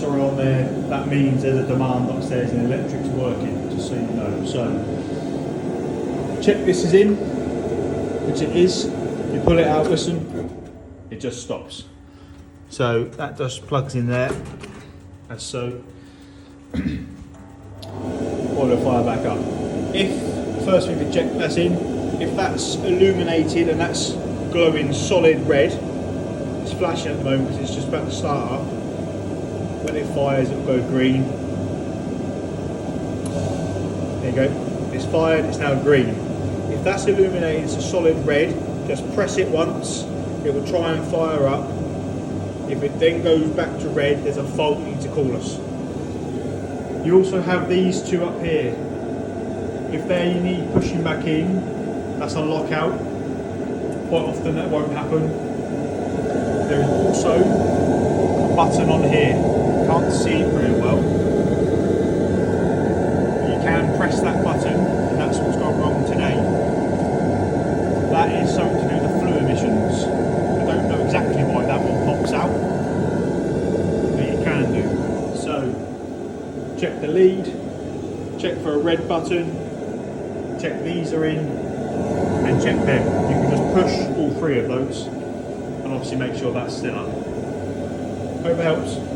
sorry on there, that means there's a demand upstairs and the electric's working, just so you know. So check this is in, which it is. You pull it out, listen, it just stops. So that just plugs in there, as so. Oil fire back up. If, first thing to check that's in, if that's illuminated and that's glowing solid red, it's flashing at the moment because it's just about to start up. When it fires, it'll go green. There you go. It's fired, it's now green. If that's illuminated, it's a solid red, just press it once, it will try and fire up. If it then goes back to red, there's a fault, you need to call us. You also have these two up here. If they need pushing back in, that's a lockout. Quite often that won't happen. There is also a button on here. Can't see it very well. You can press that button, and that's what's gone wrong today. That is something to do with the flue emissions. I don't know exactly why that one pops out, but you can do. So, check the lead, check for a red button, check these are in, and check them. You can just push all three of those, and obviously make sure that's still up. Hope it helps.